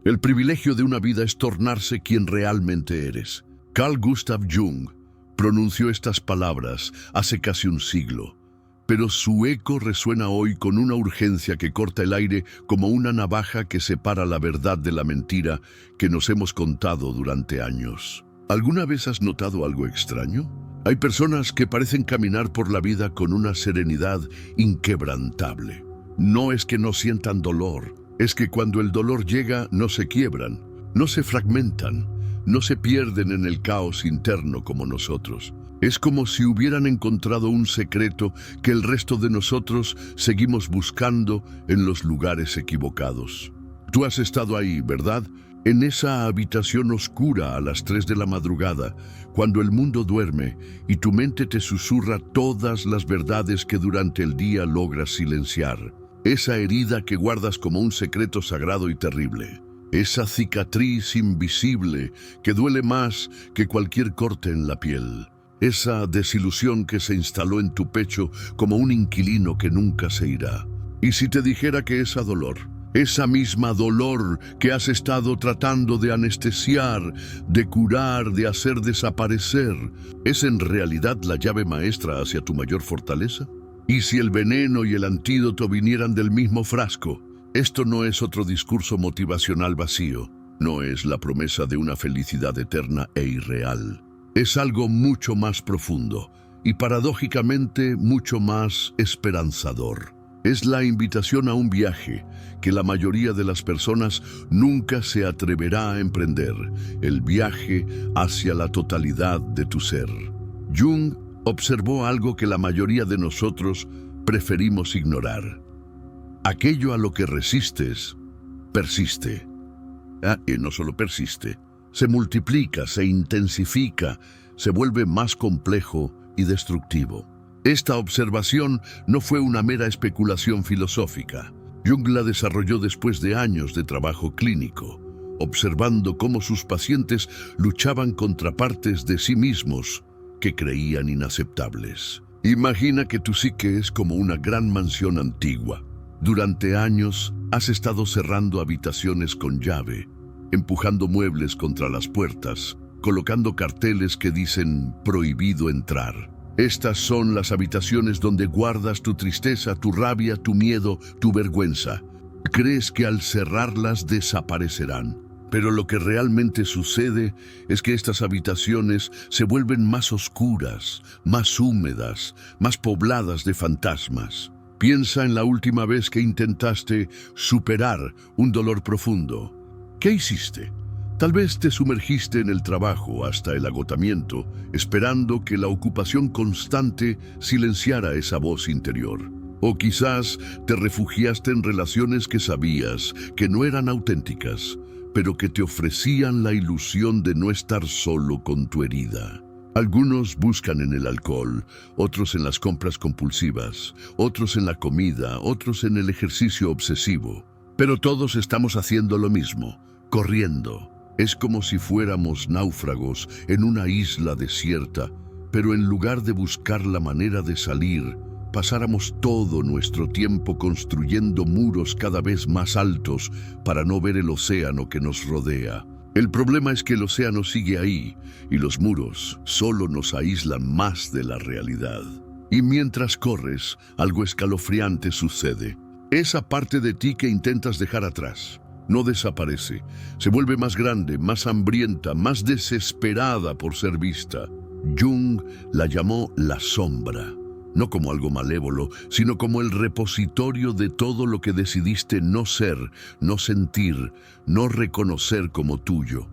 El privilegio de una vida es tornarse quien realmente eres. Carl Gustav Jung pronunció estas palabras hace casi un siglo, pero su eco resuena hoy con una urgencia que corta el aire como una navaja que separa la verdad de la mentira que nos hemos contado durante años. ¿Alguna vez has notado algo extraño? Hay personas que parecen caminar por la vida con una serenidad inquebrantable. No es que no sientan dolor, es que cuando el dolor llega no se quiebran, no se fragmentan, no se pierden en el caos interno como nosotros. Es como si hubieran encontrado un secreto que el resto de nosotros seguimos buscando en los lugares equivocados. Tú has estado ahí, ¿verdad? En esa habitación oscura a las 3 de la madrugada, cuando el mundo duerme y tu mente te susurra todas las verdades que durante el día logras silenciar. Esa herida que guardas como un secreto sagrado y terrible. Esa cicatriz invisible que duele más que cualquier corte en la piel. Esa desilusión que se instaló en tu pecho como un inquilino que nunca se irá. Y si te dijera que esa misma dolor que has estado tratando de anestesiar, de curar, de hacer desaparecer, ¿es en realidad la llave maestra hacia tu mayor fortaleza? ¿Y si el veneno y el antídoto vinieran del mismo frasco? Esto no es otro discurso motivacional vacío, no es la promesa de una felicidad eterna e irreal. Es algo mucho más profundo y paradójicamente mucho más esperanzador. Es la invitación a un viaje que la mayoría de las personas nunca se atreverá a emprender, el viaje hacia la totalidad de tu ser. Jung observó algo que la mayoría de nosotros preferimos ignorar. Aquello a lo que resistes, persiste. Y no solo persiste, se multiplica, se intensifica, se vuelve más complejo y destructivo. Esta observación no fue una mera especulación filosófica. Jung la desarrolló después de años de trabajo clínico, observando cómo sus pacientes luchaban contra partes de sí mismos que creían inaceptables. Imagina que tu psique es como una gran mansión antigua. Durante años has estado cerrando habitaciones con llave, empujando muebles contra las puertas, colocando carteles que dicen «prohibido entrar». Estas son las habitaciones donde guardas tu tristeza, tu rabia, tu miedo, tu vergüenza. Crees que al cerrarlas desaparecerán. Pero lo que realmente sucede es que estas habitaciones se vuelven más oscuras, más húmedas, más pobladas de fantasmas. Piensa en la última vez que intentaste superar un dolor profundo. ¿Qué hiciste? Tal vez te sumergiste en el trabajo hasta el agotamiento, esperando que la ocupación constante silenciara esa voz interior. O quizás te refugiaste en relaciones que sabías que no eran auténticas, pero que te ofrecían la ilusión de no estar solo con tu herida. Algunos buscan en el alcohol, otros en las compras compulsivas, otros en la comida, otros en el ejercicio obsesivo. Pero todos estamos haciendo lo mismo, corriendo. Es como si fuéramos náufragos en una isla desierta, pero en lugar de buscar la manera de salir, pasáramos todo nuestro tiempo construyendo muros cada vez más altos para no ver el océano que nos rodea. El problema es que el océano sigue ahí y los muros solo nos aíslan más de la realidad. Y mientras corres, algo escalofriante sucede. Esa parte de ti que intentas dejar atrás no desaparece, se vuelve más grande, más hambrienta, más desesperada por ser vista. Jung la llamó la sombra, no como algo malévolo, sino como el repositorio de todo lo que decidiste no ser, no sentir, no reconocer como tuyo.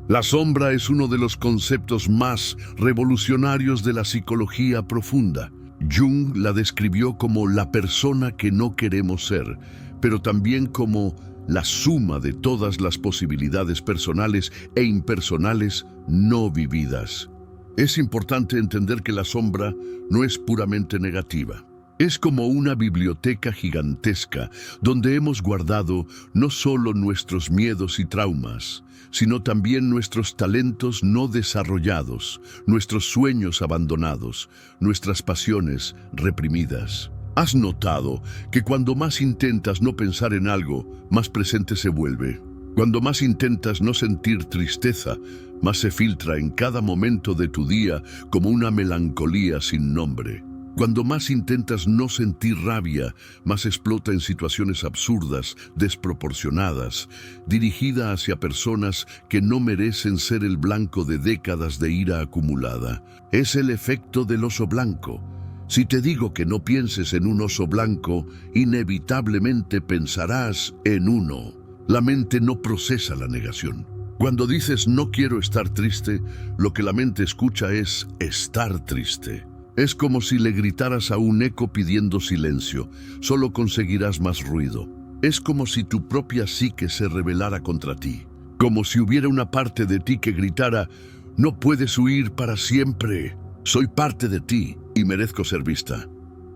La sombra es uno de los conceptos más revolucionarios de la psicología profunda. Jung la describió como la persona que no queremos ser, pero también como la suma de todas las posibilidades personales e impersonales no vividas. Es importante entender que la sombra no es puramente negativa. Es como una biblioteca gigantesca donde hemos guardado no solo nuestros miedos y traumas, sino también nuestros talentos no desarrollados, nuestros sueños abandonados, nuestras pasiones reprimidas. ¿Has notado que cuando más intentas no pensar en algo, más presente se vuelve? Cuando más intentas no sentir tristeza, más se filtra en cada momento de tu día como una melancolía sin nombre. Cuando más intentas no sentir rabia, más explota en situaciones absurdas, desproporcionadas, dirigida hacia personas que no merecen ser el blanco de décadas de ira acumulada. Es el efecto del oso blanco. Si te digo que no pienses en un oso blanco, inevitablemente pensarás en uno. La mente no procesa la negación. Cuando dices no quiero estar triste, lo que la mente escucha es estar triste. Es como si le gritaras a un eco pidiendo silencio, solo conseguirás más ruido. Es como si tu propia psique se rebelara contra ti, como si hubiera una parte de ti que gritara, no puedes huir para siempre, soy parte de ti y merezco ser vista.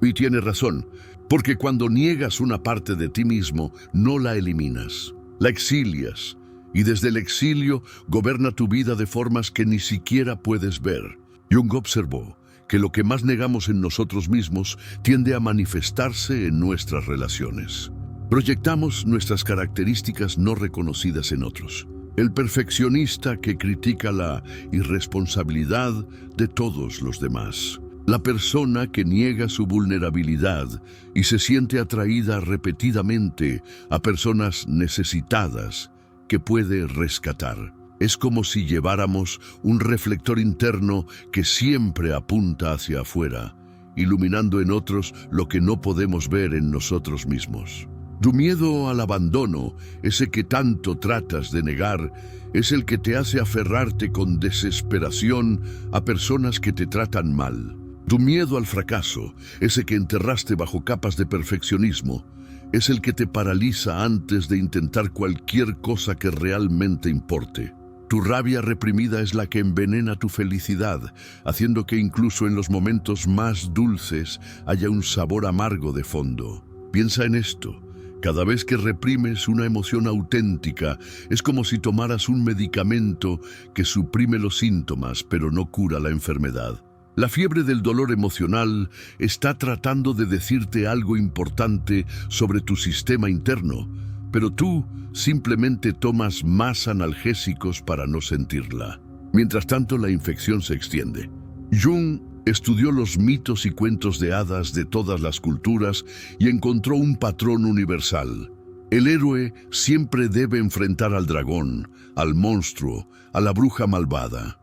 Y tienes razón, porque cuando niegas una parte de ti mismo, no la eliminas, la exilias, y desde el exilio gobierna tu vida de formas que ni siquiera puedes ver. Jung observó que lo que más negamos en nosotros mismos tiende a manifestarse en nuestras relaciones. Proyectamos nuestras características no reconocidas en otros. El perfeccionista que critica la irresponsabilidad de todos los demás. La persona que niega su vulnerabilidad y se siente atraída repetidamente a personas necesitadas que puede rescatar. Es como si lleváramos un reflector interno que siempre apunta hacia afuera, iluminando en otros lo que no podemos ver en nosotros mismos. Tu miedo al abandono, ese que tanto tratas de negar, es el que te hace aferrarte con desesperación a personas que te tratan mal. Tu miedo al fracaso, ese que enterraste bajo capas de perfeccionismo, es el que te paraliza antes de intentar cualquier cosa que realmente importe. Tu rabia reprimida es la que envenena tu felicidad, haciendo que incluso en los momentos más dulces haya un sabor amargo de fondo. Piensa en esto. Cada vez que reprimes una emoción auténtica, es como si tomaras un medicamento que suprime los síntomas, pero no cura la enfermedad. La fiebre del dolor emocional está tratando de decirte algo importante sobre tu sistema interno, pero tú simplemente tomas más analgésicos para no sentirla. Mientras tanto, la infección se extiende. Jung estudió los mitos y cuentos de hadas de todas las culturas y encontró un patrón universal. El héroe siempre debe enfrentar al dragón, al monstruo, a la bruja malvada.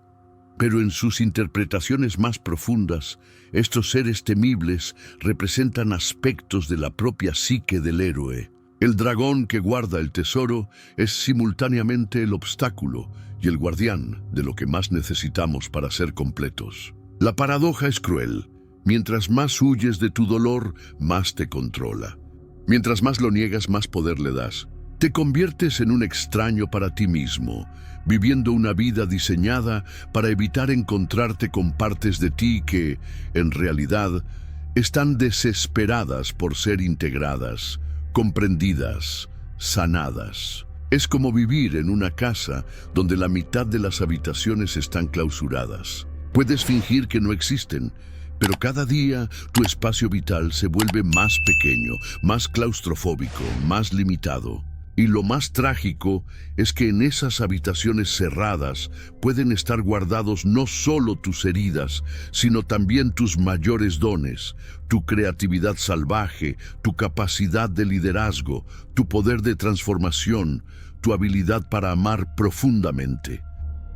Pero en sus interpretaciones más profundas, estos seres temibles representan aspectos de la propia psique del héroe. El dragón que guarda el tesoro es simultáneamente el obstáculo y el guardián de lo que más necesitamos para ser completos. La paradoja es cruel. Mientras más huyes de tu dolor, más te controla. Mientras más lo niegas, más poder le das. Te conviertes en un extraño para ti mismo, viviendo una vida diseñada para evitar encontrarte con partes de ti que, en realidad, están desesperadas por ser integradas, comprendidas, sanadas. Es como vivir en una casa donde la mitad de las habitaciones están clausuradas. Puedes fingir que no existen, pero cada día tu espacio vital se vuelve más pequeño, más claustrofóbico, más limitado. Y lo más trágico es que en esas habitaciones cerradas pueden estar guardados no solo tus heridas, sino también tus mayores dones, tu creatividad salvaje, tu capacidad de liderazgo, tu poder de transformación, tu habilidad para amar profundamente.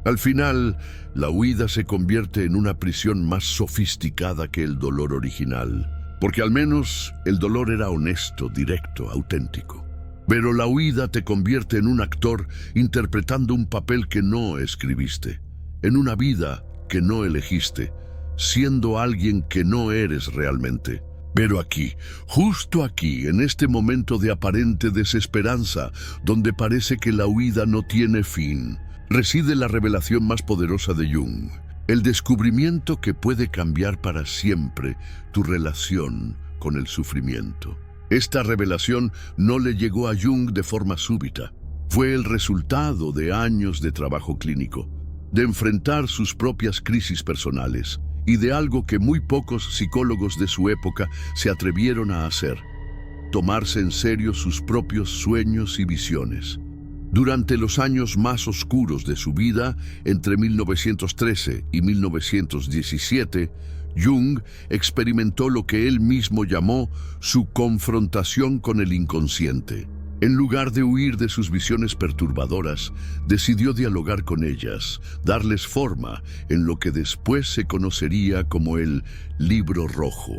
Al final, la huida se convierte en una prisión más sofisticada que el dolor original, porque al menos el dolor era honesto, directo, auténtico. Pero la huida te convierte en un actor interpretando un papel que no escribiste, en una vida que no elegiste, siendo alguien que no eres realmente. Pero aquí, justo aquí, en este momento de aparente desesperanza, donde parece que la huida no tiene fin, reside la revelación más poderosa de Jung, el descubrimiento que puede cambiar para siempre tu relación con el sufrimiento. Esta revelación no le llegó a Jung de forma súbita. Fue el resultado de años de trabajo clínico, de enfrentar sus propias crisis personales y de algo que muy pocos psicólogos de su época se atrevieron a hacer: tomarse en serio sus propios sueños y visiones. Durante los años más oscuros de su vida, entre 1913 y 1917, Jung experimentó lo que él mismo llamó su confrontación con el inconsciente. En lugar de huir de sus visiones perturbadoras, decidió dialogar con ellas, darles forma en lo que después se conocería como el Libro Rojo.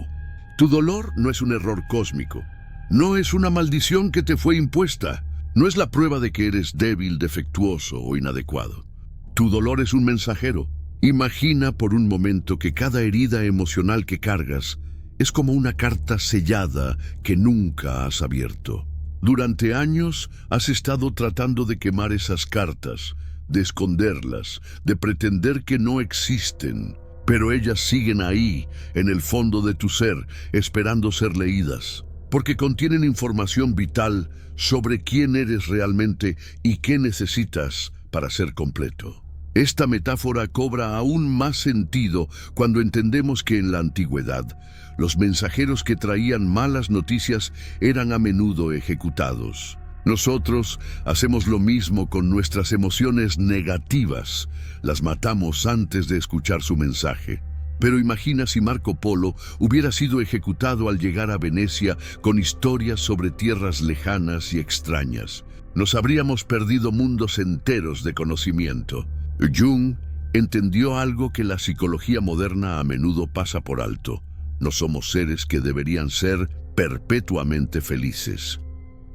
Tu dolor no es un error cósmico, no es una maldición que te fue impuesta, no es la prueba de que eres débil, defectuoso o inadecuado. Tu dolor es un mensajero. Imagina por un momento que cada herida emocional que cargas es como una carta sellada que nunca has abierto. Durante años has estado tratando de quemar esas cartas, de esconderlas, de pretender que no existen, pero ellas siguen ahí, en el fondo de tu ser, esperando ser leídas, porque contienen información vital sobre quién eres realmente y qué necesitas para ser completo. Esta metáfora cobra aún más sentido cuando entendemos que en la antigüedad, los mensajeros que traían malas noticias eran a menudo ejecutados. Nosotros hacemos lo mismo con nuestras emociones negativas. Las matamos antes de escuchar su mensaje. Pero imagina si Marco Polo hubiera sido ejecutado al llegar a Venecia con historias sobre tierras lejanas y extrañas. Nos habríamos perdido mundos enteros de conocimiento. Jung entendió algo que la psicología moderna a menudo pasa por alto. No somos seres que deberían ser perpetuamente felices.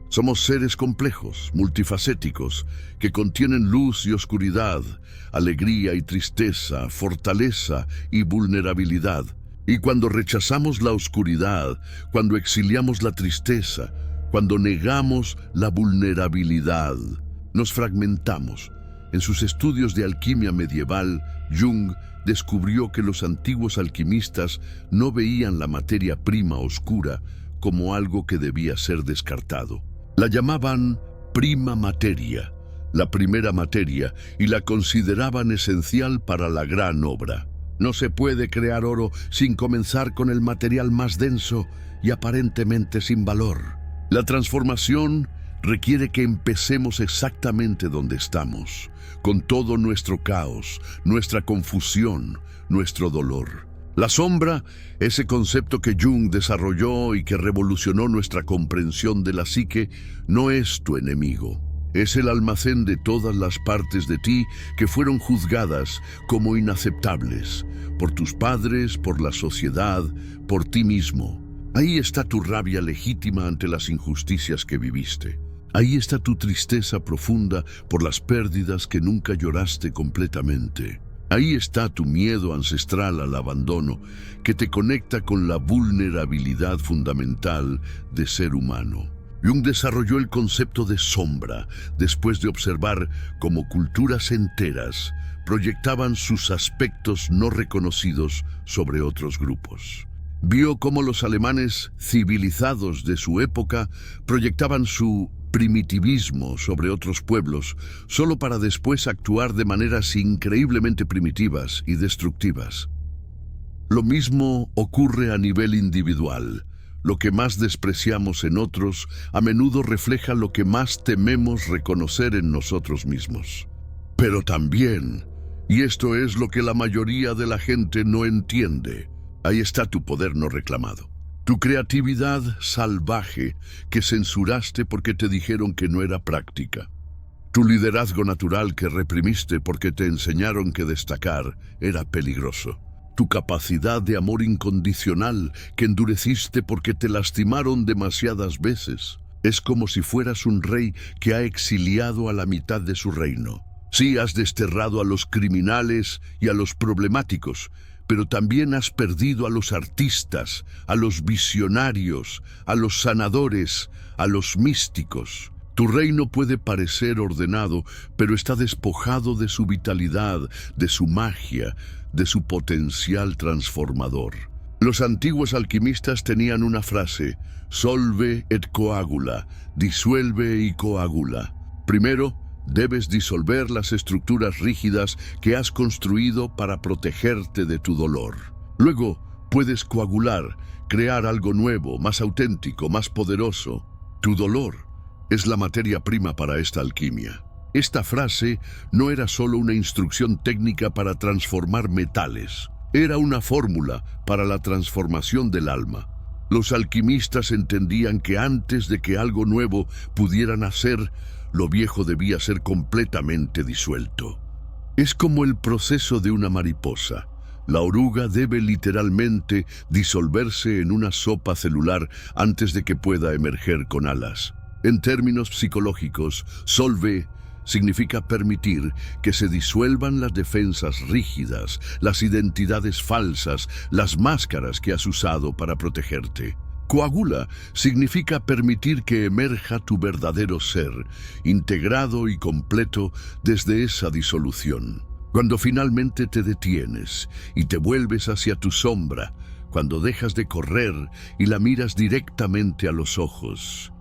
Somos seres complejos, multifacéticos, que contienen luz y oscuridad, alegría y tristeza, fortaleza y vulnerabilidad. Y cuando rechazamos la oscuridad, cuando exiliamos la tristeza, cuando negamos la vulnerabilidad, nos fragmentamos. En sus estudios de alquimia medieval, Jung descubrió que los antiguos alquimistas no veían la materia prima oscura como algo que debía ser descartado. La llamaban prima materia, la primera materia, y la consideraban esencial para la gran obra. No se puede crear oro sin comenzar con el material más denso y aparentemente sin valor. La transformación requiere que empecemos exactamente donde estamos, con todo nuestro caos, nuestra confusión, nuestro dolor. La sombra, ese concepto que Jung desarrolló y que revolucionó nuestra comprensión de la psique, no es tu enemigo. Es el almacén de todas las partes de ti que fueron juzgadas como inaceptables, por tus padres, por la sociedad, por ti mismo. Ahí está tu rabia legítima ante las injusticias que viviste. Ahí está tu tristeza profunda por las pérdidas que nunca lloraste completamente. Ahí está tu miedo ancestral al abandono, que te conecta con la vulnerabilidad fundamental de ser humano. Jung desarrolló el concepto de sombra después de observar cómo culturas enteras proyectaban sus aspectos no reconocidos sobre otros grupos. Vio cómo los alemanes civilizados de su época proyectaban su primitivismo sobre otros pueblos, solo para después actuar de maneras increíblemente primitivas y destructivas. Lo mismo ocurre a nivel individual. Lo que más despreciamos en otros a menudo refleja lo que más tememos reconocer en nosotros mismos. Pero también, y esto es lo que la mayoría de la gente no entiende, ahí está tu poder no reclamado. Tu creatividad salvaje que censuraste porque te dijeron que no era práctica. Tu liderazgo natural que reprimiste porque te enseñaron que destacar era peligroso. Tu capacidad de amor incondicional que endureciste porque te lastimaron demasiadas veces. Es como si fueras un rey que ha exiliado a la mitad de su reino. Sí, has desterrado a los criminales y a los problemáticos, pero también has perdido a los artistas, a los visionarios, a los sanadores, a los místicos. Tu reino puede parecer ordenado, pero está despojado de su vitalidad, de su magia, de su potencial transformador. Los antiguos alquimistas tenían una frase: solve et coagula, disuelve y coagula. Primero, debes disolver las estructuras rígidas que has construido para protegerte de tu dolor. Luego, puedes coagular, crear algo nuevo, más auténtico, más poderoso. Tu dolor es la materia prima para esta alquimia. Esta frase no era solo una instrucción técnica para transformar metales, era una fórmula para la transformación del alma. Los alquimistas entendían que antes de que algo nuevo pudiera nacer, lo viejo debía ser completamente disuelto. Es como el proceso de una mariposa. La oruga debe literalmente disolverse en una sopa celular antes de que pueda emerger con alas. En términos psicológicos, solve significa permitir que se disuelvan las defensas rígidas, las identidades falsas, las máscaras que has usado para protegerte. Coagula significa permitir que emerja tu verdadero ser, integrado y completo desde esa disolución. Cuando finalmente te detienes y te vuelves hacia tu sombra, cuando dejas de correr y la miras directamente a los ojos,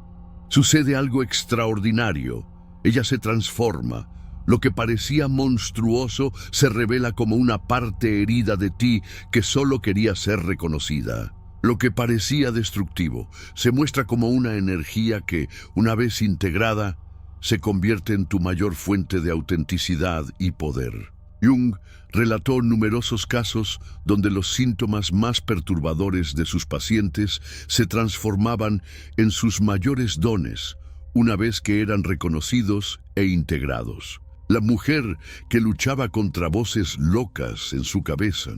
sucede algo extraordinario. Ella se transforma. Lo que parecía monstruoso se revela como una parte herida de ti que solo quería ser reconocida. Lo que parecía destructivo se muestra como una energía que, una vez integrada, se convierte en tu mayor fuente de autenticidad y poder. Jung relató numerosos casos donde los síntomas más perturbadores de sus pacientes se transformaban en sus mayores dones, una vez que eran reconocidos e integrados. La mujer que luchaba contra voces locas en su cabeza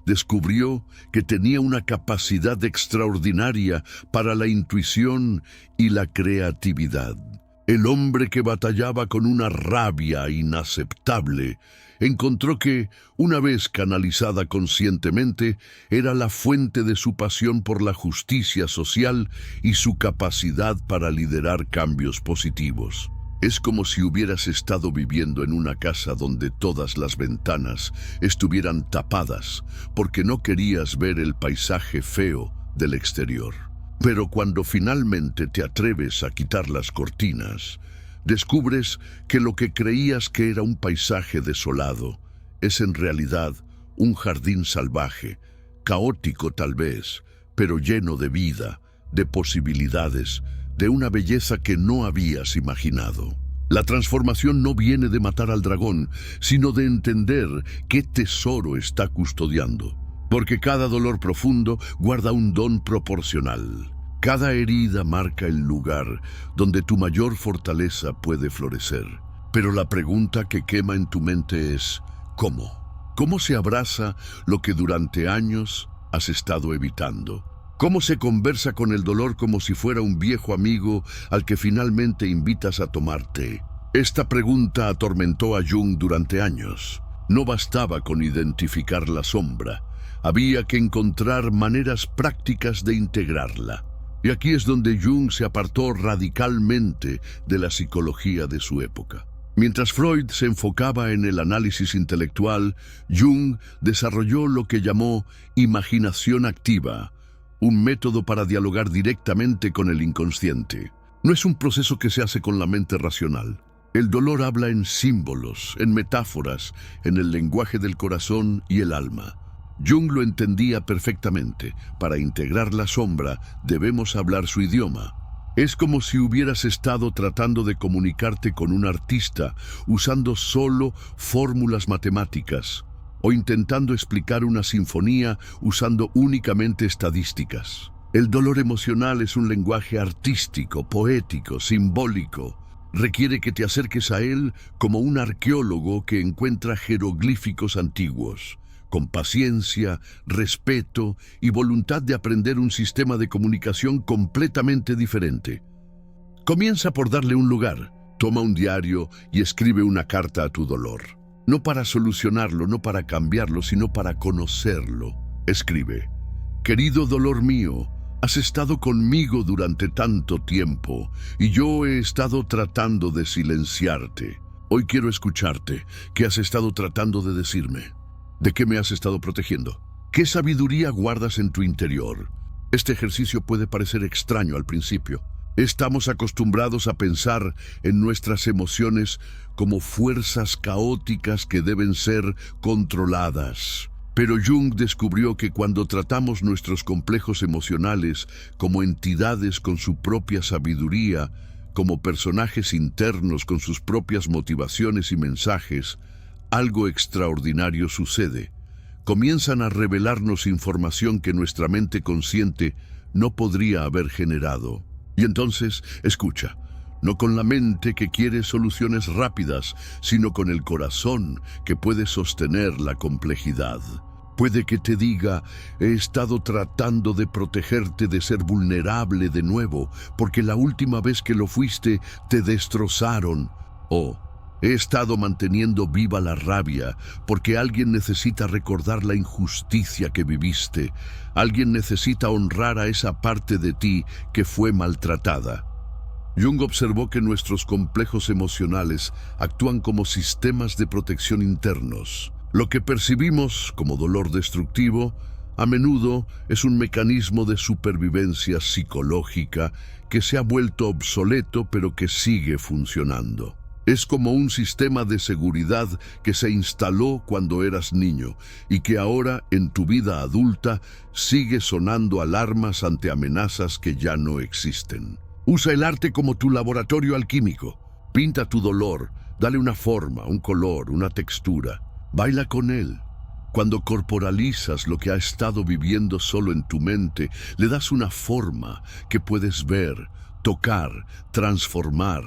descubrió que tenía una capacidad extraordinaria para la intuición y la creatividad. El hombre que batallaba con una rabia inaceptable encontró que, una vez canalizada conscientemente, era la fuente de su pasión por la justicia social y su capacidad para liderar cambios positivos. Es como si hubieras estado viviendo en una casa donde todas las ventanas estuvieran tapadas porque no querías ver el paisaje feo del exterior. Pero cuando finalmente te atreves a quitar las cortinas, descubres que lo que creías que era un paisaje desolado es en realidad un jardín salvaje, caótico tal vez, pero lleno de vida, de posibilidades, de una belleza que no habías imaginado. La transformación no viene de matar al dragón, sino de entender qué tesoro está custodiando. Porque cada dolor profundo guarda un don proporcional. Cada herida marca el lugar donde tu mayor fortaleza puede florecer. Pero la pregunta que quema en tu mente es, ¿cómo? ¿Cómo se abraza lo que durante años has estado evitando? ¿Cómo se conversa con el dolor como si fuera un viejo amigo al que finalmente invitas a tomar té? Esta pregunta atormentó a Jung durante años. No bastaba con identificar la sombra. Había que encontrar maneras prácticas de integrarla. Y aquí es donde Jung se apartó radicalmente de la psicología de su época. Mientras Freud se enfocaba en el análisis intelectual, Jung desarrolló lo que llamó imaginación activa, un método para dialogar directamente con el inconsciente. No es un proceso que se hace con la mente racional. El dolor habla en símbolos, en metáforas, en el lenguaje del corazón y el alma. Jung lo entendía perfectamente. Para integrar la sombra, debemos hablar su idioma. Es como si hubieras estado tratando de comunicarte con un artista usando solo fórmulas matemáticas, o intentando explicar una sinfonía usando únicamente estadísticas. El dolor emocional es un lenguaje artístico, poético, simbólico. Requiere que te acerques a él como un arqueólogo que encuentra jeroglíficos antiguos, con paciencia, respeto y voluntad de aprender un sistema de comunicación completamente diferente. Comienza por darle un lugar. Toma un diario y escribe una carta a tu dolor. No para solucionarlo, no para cambiarlo, sino para conocerlo. Escribe: querido dolor mío, has estado conmigo durante tanto tiempo y yo he estado tratando de silenciarte. Hoy quiero escucharte. ¿Qué has estado tratando de decirme? ¿De qué me has estado protegiendo? ¿Qué sabiduría guardas en tu interior? Este ejercicio puede parecer extraño al principio. Estamos acostumbrados a pensar en nuestras emociones como fuerzas caóticas que deben ser controladas. Pero Jung descubrió que cuando tratamos nuestros complejos emocionales como entidades con su propia sabiduría, como personajes internos con sus propias motivaciones y mensajes, algo extraordinario sucede. Comienzan a revelarnos información que nuestra mente consciente no podría haber generado. Y entonces, escucha, no con la mente que quiere soluciones rápidas, sino con el corazón que puede sostener la complejidad. Puede que te diga, he estado tratando de protegerte de ser vulnerable de nuevo, porque la última vez que lo fuiste, te destrozaron. O, he estado manteniendo viva la rabia, porque alguien necesita recordar la injusticia que viviste. Alguien necesita honrar a esa parte de ti que fue maltratada. Jung observó que nuestros complejos emocionales actúan como sistemas de protección internos. Lo que percibimos como dolor destructivo, a menudo es un mecanismo de supervivencia psicológica que se ha vuelto obsoleto pero que sigue funcionando. Es como un sistema de seguridad que se instaló cuando eras niño y que ahora, en tu vida adulta, sigue sonando alarmas ante amenazas que ya no existen. Usa el arte como tu laboratorio alquímico. Pinta tu dolor, dale una forma, un color, una textura. Baila con él. Cuando corporalizas lo que ha estado viviendo solo en tu mente, le das una forma que puedes ver, tocar, transformar.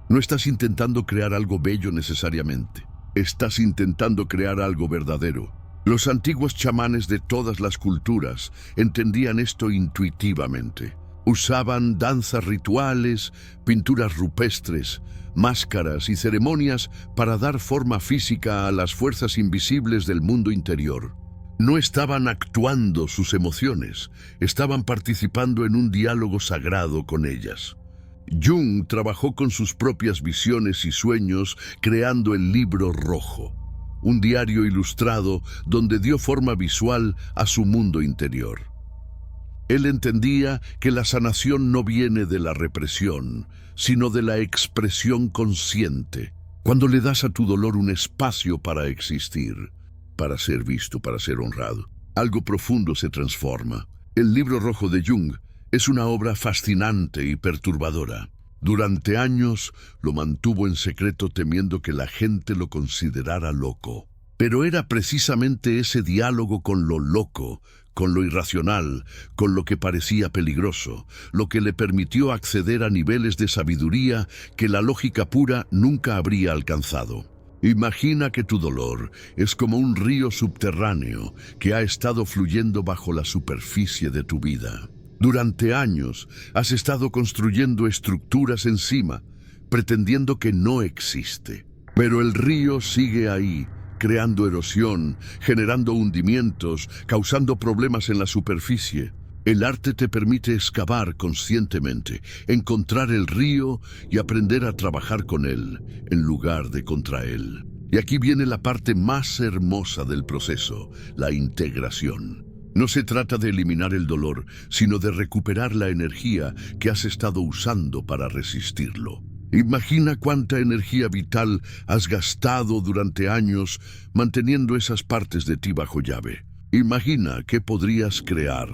No estás intentando crear algo bello necesariamente. Estás intentando crear algo verdadero. Los antiguos chamanes de todas las culturas entendían esto intuitivamente. Usaban danzas rituales, pinturas rupestres, máscaras y ceremonias para dar forma física a las fuerzas invisibles del mundo interior. No estaban actuando sus emociones, estaban participando en un diálogo sagrado con ellas. Jung trabajó con sus propias visiones y sueños creando el Libro Rojo, un diario ilustrado donde dio forma visual a su mundo interior. Él entendía que la sanación no viene de la represión, sino de la expresión consciente. Cuando le das a tu dolor un espacio para existir, para ser visto, para ser honrado, algo profundo se transforma. El Libro Rojo de Jung es una obra fascinante y perturbadora. Durante años lo mantuvo en secreto temiendo que la gente lo considerara loco. Pero era precisamente ese diálogo con lo loco, con lo irracional, con lo que parecía peligroso, lo que le permitió acceder a niveles de sabiduría que la lógica pura nunca habría alcanzado. Imagina que tu dolor es como un río subterráneo que ha estado fluyendo bajo la superficie de tu vida. Durante años has estado construyendo estructuras encima, pretendiendo que no existe. Pero el río sigue ahí, creando erosión, generando hundimientos, causando problemas en la superficie. El arte te permite excavar conscientemente, encontrar el río y aprender a trabajar con él, en lugar de contra él. Y aquí viene la parte más hermosa del proceso, la integración. No se trata de eliminar el dolor, sino de recuperar la energía que has estado usando para resistirlo. Imagina cuánta energía vital has gastado durante años manteniendo esas partes de ti bajo llave. Imagina qué podrías crear,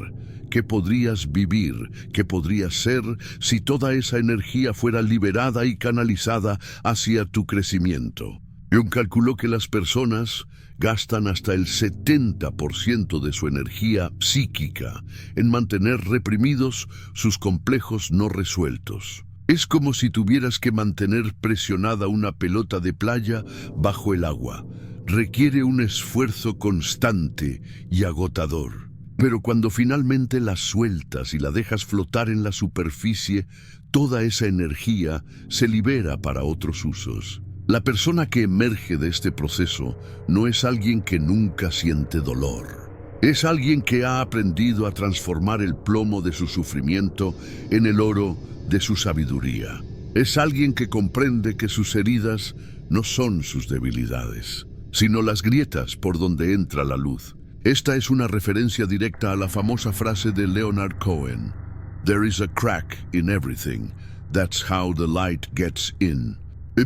qué podrías vivir, qué podrías ser si toda esa energía fuera liberada y canalizada hacia tu crecimiento. Jung calculó que las personas gastan hasta el 70% de su energía psíquica en mantener reprimidos sus complejos no resueltos. Es como si tuvieras que mantener presionada una pelota de playa bajo el agua. Requiere un esfuerzo constante y agotador. Pero cuando finalmente la sueltas y la dejas flotar en la superficie, toda esa energía se libera para otros usos. La persona que emerge de este proceso no es alguien que nunca siente dolor. Es alguien que ha aprendido a transformar el plomo de su sufrimiento en el oro de su sabiduría. Es alguien que comprende que sus heridas no son sus debilidades, sino las grietas por donde entra la luz. Esta es una referencia directa a la famosa frase de Leonard Cohen: "There is a crack in everything. That's how the light gets in."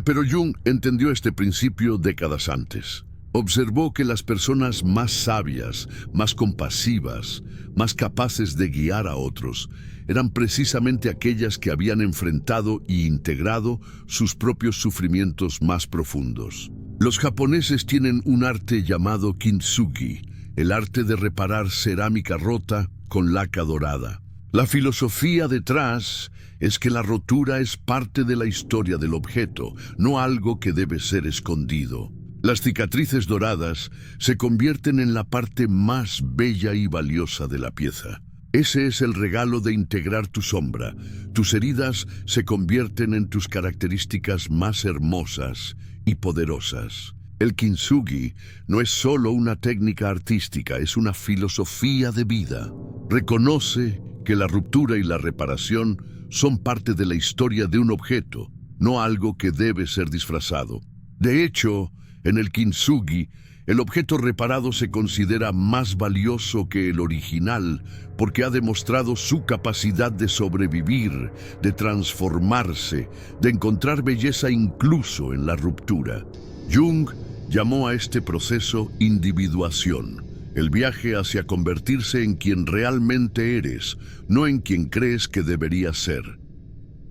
Pero Jung entendió este principio décadas antes. Observó que las personas más sabias, más compasivas, más capaces de guiar a otros, eran precisamente aquellas que habían enfrentado y integrado sus propios sufrimientos más profundos. Los japoneses tienen un arte llamado kintsugi, el arte de reparar cerámica rota con laca dorada. La filosofía detrás es que la rotura es parte de la historia del objeto, no algo que debe ser escondido. Las cicatrices doradas se convierten en la parte más bella y valiosa de la pieza. Ese es el regalo de integrar tu sombra. Tus heridas se convierten en tus características más hermosas y poderosas. El kintsugi no es solo una técnica artística, es una filosofía de vida. Reconoce que la ruptura y la reparación son parte de la historia de un objeto, no algo que debe ser disfrazado. De hecho, en el kintsugi, el objeto reparado se considera más valioso que el original porque ha demostrado su capacidad de sobrevivir, de transformarse, de encontrar belleza incluso en la ruptura. Jung llamó a este proceso individuación, el viaje hacia convertirse en quien realmente eres, no en quien crees que deberías ser.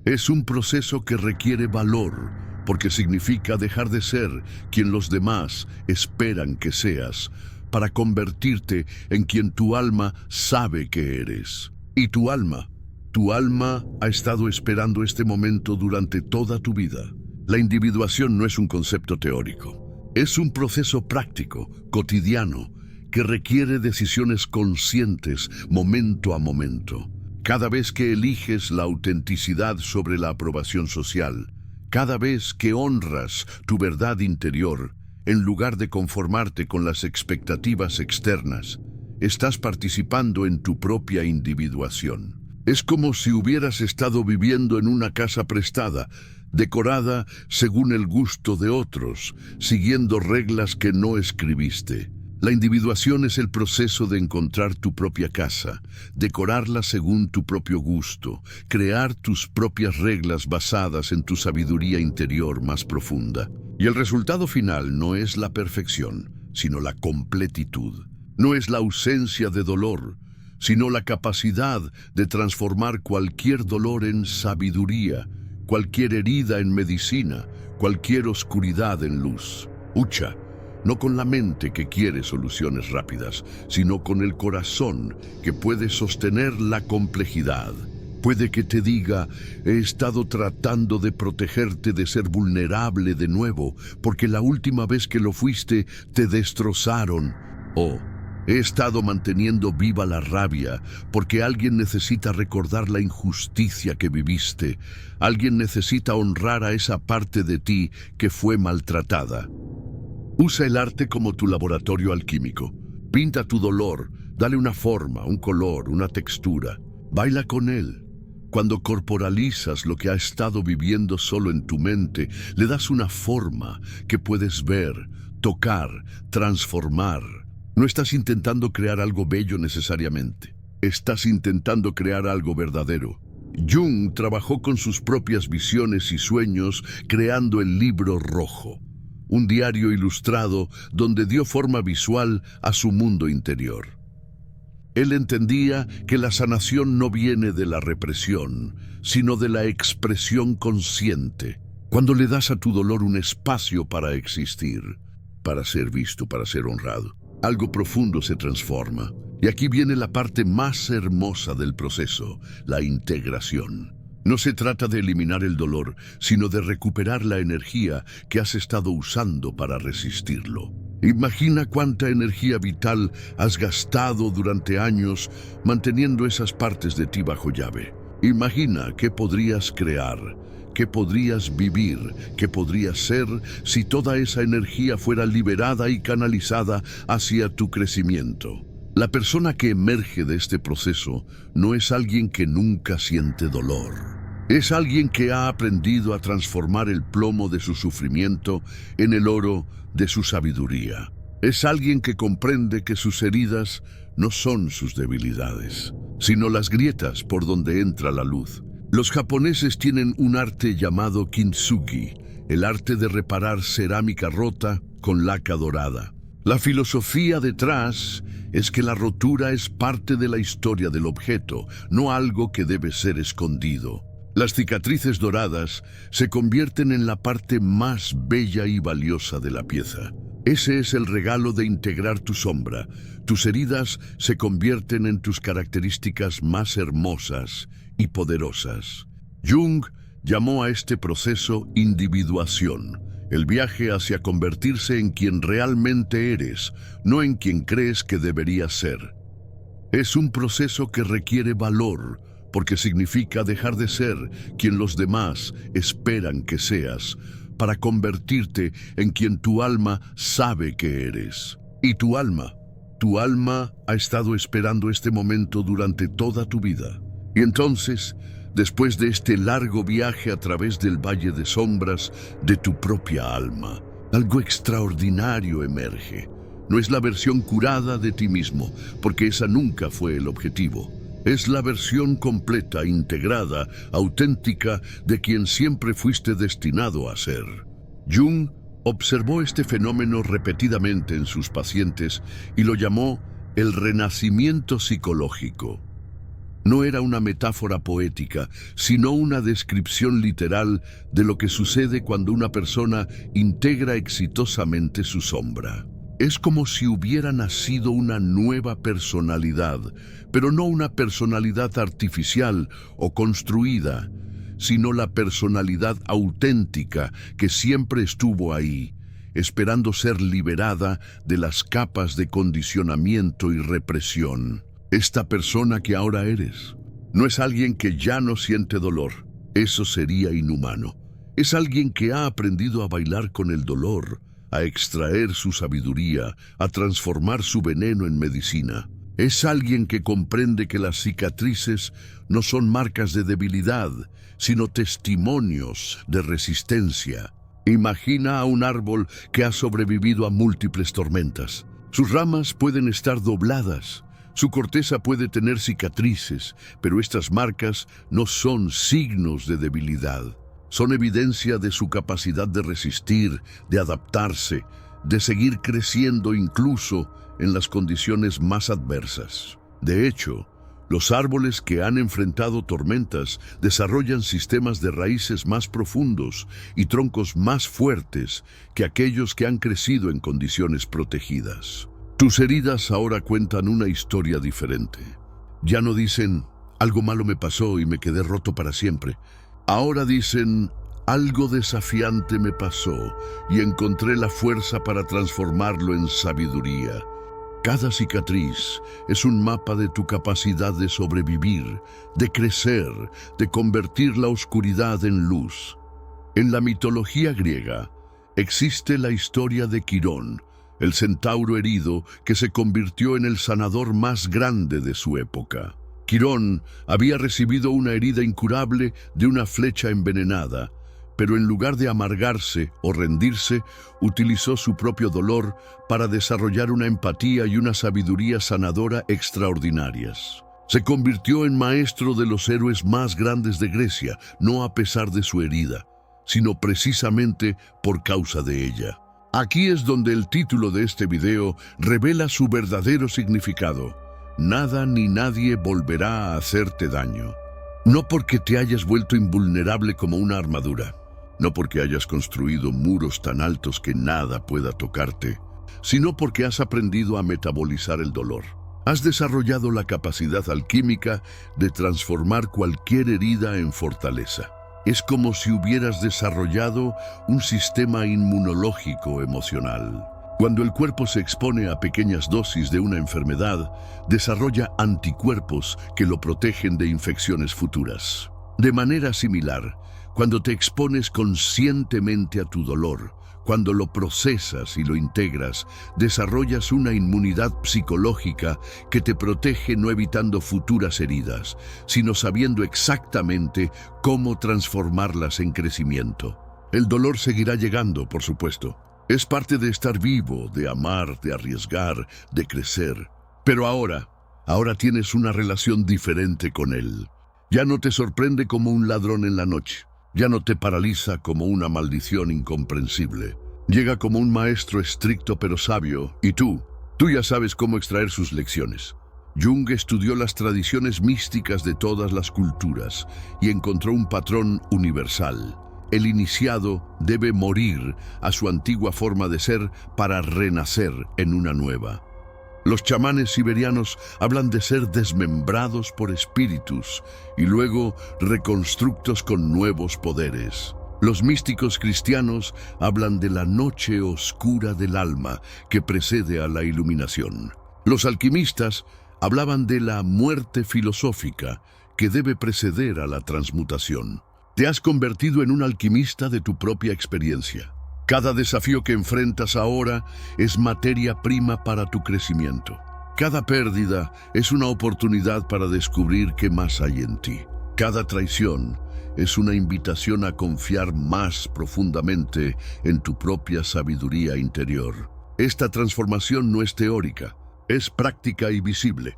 Es un proceso que requiere valor, porque significa dejar de ser quien los demás esperan que seas, para convertirte en quien tu alma sabe que eres. Y tu alma ha estado esperando este momento durante toda tu vida. La individuación no es un concepto teórico, es un proceso práctico, cotidiano, que requiere decisiones conscientes, momento a momento. Cada vez que eliges la autenticidad sobre la aprobación social, cada vez que honras tu verdad interior, en lugar de conformarte con las expectativas externas, estás participando en tu propia individuación. Es como si hubieras estado viviendo en una casa prestada, decorada según el gusto de otros, siguiendo reglas que no escribiste. La individuación es el proceso de encontrar tu propia casa, decorarla según tu propio gusto, crear tus propias reglas basadas en tu sabiduría interior más profunda. Y el resultado final no es la perfección, sino la completitud. No es la ausencia de dolor, sino la capacidad de transformar cualquier dolor en sabiduría, cualquier herida en medicina, cualquier oscuridad en luz. Ucha. No con la mente que quiere soluciones rápidas, sino con el corazón que puede sostener la complejidad. Puede que te diga, he estado tratando de protegerte de ser vulnerable de nuevo, porque la última vez que lo fuiste te destrozaron. O, he estado manteniendo viva la rabia, porque alguien necesita recordar la injusticia que viviste. Alguien necesita honrar a esa parte de ti que fue maltratada. Usa el arte como tu laboratorio alquímico. Pinta tu dolor, dale una forma, un color, una textura. Baila con él. Cuando corporalizas lo que ha estado viviendo solo en tu mente, le das una forma que puedes ver, tocar, transformar. No estás intentando crear algo bello necesariamente. Estás intentando crear algo verdadero. Jung trabajó con sus propias visiones y sueños creando el libro rojo. Un diario ilustrado donde dio forma visual a su mundo interior. Él entendía que la sanación no viene de la represión, sino de la expresión consciente. Cuando le das a tu dolor un espacio para existir, para ser visto, para ser honrado, algo profundo se transforma. Y aquí viene la parte más hermosa del proceso, la integración. No se trata de eliminar el dolor, sino de recuperar la energía que has estado usando para resistirlo. Imagina cuánta energía vital has gastado durante años manteniendo esas partes de ti bajo llave. Imagina qué podrías crear, qué podrías vivir, qué podrías ser si toda esa energía fuera liberada y canalizada hacia tu crecimiento. La persona que emerge de este proceso no es alguien que nunca siente dolor. Es alguien que ha aprendido a transformar el plomo de su sufrimiento en el oro de su sabiduría. Es alguien que comprende que sus heridas no son sus debilidades, sino las grietas por donde entra la luz. Los japoneses tienen un arte llamado kintsugi, el arte de reparar cerámica rota con laca dorada. La filosofía detrás es que la rotura es parte de la historia del objeto, no algo que debe ser escondido. Las cicatrices doradas se convierten en la parte más bella y valiosa de la pieza. Ese es el regalo de integrar tu sombra. Tus heridas se convierten en tus características más hermosas y poderosas. Jung llamó a este proceso individuación, el viaje hacia convertirse en quien realmente eres, no en quien crees que deberías ser. Es un proceso que requiere valor, porque significa dejar de ser quien los demás esperan que seas, para convertirte en quien tu alma sabe que eres. Y tu alma ha estado esperando este momento durante toda tu vida. Y entonces, después de este largo viaje a través del valle de sombras de tu propia alma, algo extraordinario emerge. No es la versión curada de ti mismo, porque esa nunca fue el objetivo. Es la versión completa, integrada, auténtica de quien siempre fuiste destinado a ser. Jung observó este fenómeno repetidamente en sus pacientes y lo llamó el renacimiento psicológico. No era una metáfora poética, sino una descripción literal de lo que sucede cuando una persona integra exitosamente su sombra. Es como si hubiera nacido una nueva personalidad, pero no una personalidad artificial o construida, sino la personalidad auténtica que siempre estuvo ahí, esperando ser liberada de las capas de condicionamiento y represión. Esta persona que ahora eres no es alguien que ya no siente dolor, eso sería inhumano. Es alguien que ha aprendido a bailar con el dolor, a extraer su sabiduría, a transformar su veneno en medicina. Es alguien que comprende que las cicatrices no son marcas de debilidad, sino testimonios de resistencia. Imagina a un árbol que ha sobrevivido a múltiples tormentas. Sus ramas pueden estar dobladas, su corteza puede tener cicatrices, pero estas marcas no son signos de debilidad. Son evidencia de su capacidad de resistir, de adaptarse, de seguir creciendo incluso en las condiciones más adversas. De hecho, los árboles que han enfrentado tormentas desarrollan sistemas de raíces más profundos y troncos más fuertes que aquellos que han crecido en condiciones protegidas. Tus heridas ahora cuentan una historia diferente. Ya no dicen, algo malo me pasó y me quedé roto para siempre. Ahora dicen, algo desafiante me pasó y encontré la fuerza para transformarlo en sabiduría. Cada cicatriz es un mapa de tu capacidad de sobrevivir, de crecer, de convertir la oscuridad en luz. En la mitología griega existe la historia de Quirón, el centauro herido que se convirtió en el sanador más grande de su época. Quirón había recibido una herida incurable de una flecha envenenada, pero en lugar de amargarse o rendirse, utilizó su propio dolor para desarrollar una empatía y una sabiduría sanadora extraordinarias. Se convirtió en maestro de los héroes más grandes de Grecia, no a pesar de su herida, sino precisamente por causa de ella. Aquí es donde el título de este video revela su verdadero significado. Nada ni nadie volverá a hacerte daño. No porque te hayas vuelto invulnerable como una armadura, no porque hayas construido muros tan altos que nada pueda tocarte, sino porque has aprendido a metabolizar el dolor. Has desarrollado la capacidad alquímica de transformar cualquier herida en fortaleza. Es como si hubieras desarrollado un sistema inmunológico emocional. Cuando el cuerpo se expone a pequeñas dosis de una enfermedad, desarrolla anticuerpos que lo protegen de infecciones futuras. De manera similar, cuando te expones conscientemente a tu dolor, cuando lo procesas y lo integras, desarrollas una inmunidad psicológica que te protege no evitando futuras heridas, sino sabiendo exactamente cómo transformarlas en crecimiento. El dolor seguirá llegando, por supuesto. Es parte de estar vivo, de amar, de arriesgar, de crecer. Pero ahora tienes una relación diferente con él. Ya no te sorprende como un ladrón en la noche. Ya no te paraliza como una maldición incomprensible. Llega como un maestro estricto pero sabio, y tú ya sabes cómo extraer sus lecciones. Jung estudió las tradiciones místicas de todas las culturas y encontró un patrón universal. El iniciado debe morir a su antigua forma de ser para renacer en una nueva. Los chamanes siberianos hablan de ser desmembrados por espíritus y luego reconstructos con nuevos poderes. Los místicos cristianos hablan de la noche oscura del alma que precede a la iluminación. Los alquimistas hablaban de la muerte filosófica que debe preceder a la transmutación. Te has convertido en un alquimista de tu propia experiencia. Cada desafío que enfrentas ahora es materia prima para tu crecimiento. Cada pérdida es una oportunidad para descubrir qué más hay en ti. Cada traición es una invitación a confiar más profundamente en tu propia sabiduría interior. Esta transformación no es teórica, es práctica y visible.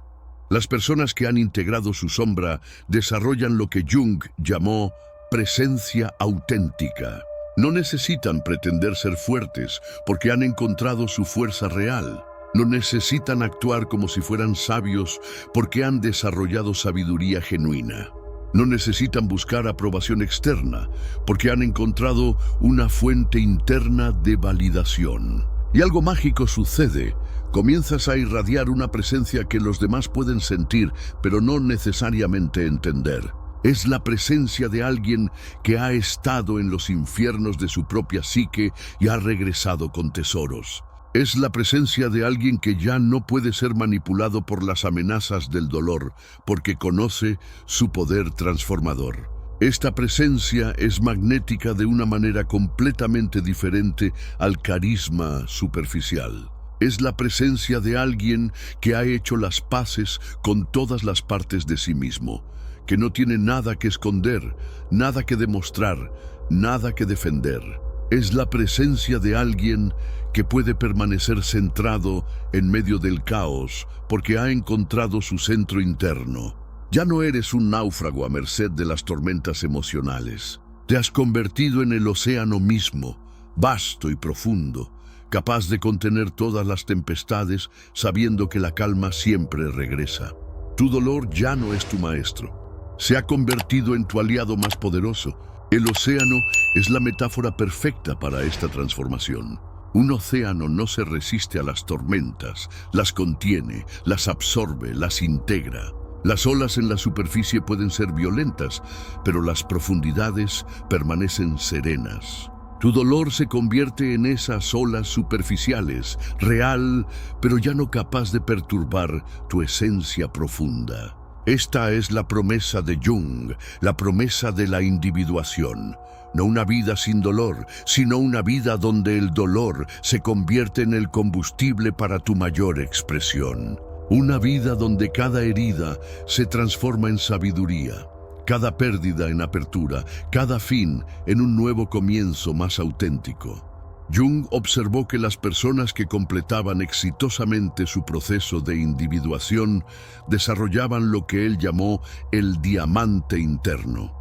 Las personas que han integrado su sombra desarrollan lo que Jung llamó presencia auténtica. No necesitan pretender ser fuertes porque han encontrado su fuerza real. No necesitan actuar como si fueran sabios porque han desarrollado sabiduría genuina. No necesitan buscar aprobación externa porque han encontrado una fuente interna de validación. Y algo mágico sucede. Comienzas a irradiar una presencia que los demás pueden sentir, pero no necesariamente entender. Es la presencia de alguien que ha estado en los infiernos de su propia psique y ha regresado con tesoros. Es la presencia de alguien que ya no puede ser manipulado por las amenazas del dolor, porque conoce su poder transformador. Esta presencia es magnética de una manera completamente diferente al carisma superficial. Es la presencia de alguien que ha hecho las paces con todas las partes de sí mismo, que no tiene nada que esconder, nada que demostrar, nada que defender. Es la presencia de alguien que puede permanecer centrado en medio del caos porque ha encontrado su centro interno. Ya no eres un náufrago a merced de las tormentas emocionales. Te has convertido en el océano mismo, vasto y profundo, capaz de contener todas las tempestades, sabiendo que la calma siempre regresa. Tu dolor ya no es tu maestro. Se ha convertido en tu aliado más poderoso. El océano es la metáfora perfecta para esta transformación. Un océano no se resiste a las tormentas, las contiene, las absorbe, las integra. Las olas en la superficie pueden ser violentas, pero las profundidades permanecen serenas. Tu dolor se convierte en esas olas superficiales, real, pero ya no capaz de perturbar tu esencia profunda. Esta es la promesa de Jung, la promesa de la individuación. No una vida sin dolor, sino una vida donde el dolor se convierte en el combustible para tu mayor expresión. Una vida donde cada herida se transforma en sabiduría, cada pérdida en apertura, cada fin en un nuevo comienzo más auténtico. Jung observó que las personas que completaban exitosamente su proceso de individuación desarrollaban lo que él llamó el diamante interno.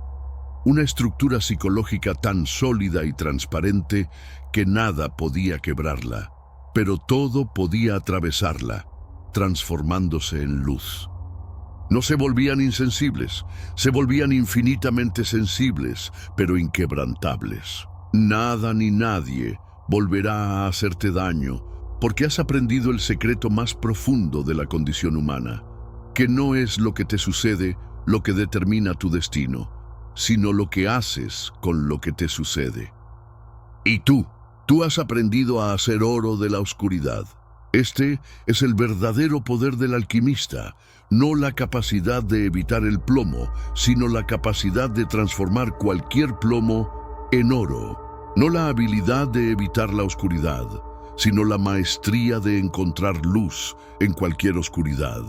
Una estructura psicológica tan sólida y transparente que nada podía quebrarla, pero todo podía atravesarla, transformándose en luz. No se volvían insensibles, se volvían infinitamente sensibles, pero inquebrantables. Nada ni nadie volverá a hacerte daño, porque has aprendido el secreto más profundo de la condición humana, que no es lo que te sucede lo que determina tu destino, sino lo que haces con lo que te sucede. Y tú has aprendido a hacer oro de la oscuridad. Este es el verdadero poder del alquimista, no la capacidad de evitar el plomo, sino la capacidad de transformar cualquier plomo en oro. No la habilidad de evitar la oscuridad, sino la maestría de encontrar luz en cualquier oscuridad.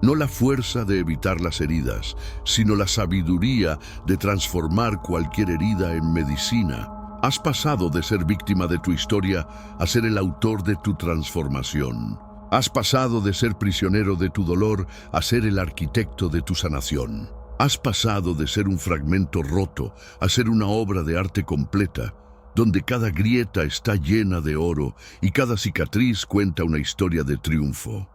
No la fuerza de evitar las heridas, sino la sabiduría de transformar cualquier herida en medicina. Has pasado de ser víctima de tu historia a ser el autor de tu transformación. Has pasado de ser prisionero de tu dolor a ser el arquitecto de tu sanación. Has pasado de ser un fragmento roto a ser una obra de arte completa. donde cada grieta está llena de oro y cada cicatriz cuenta una historia de triunfo.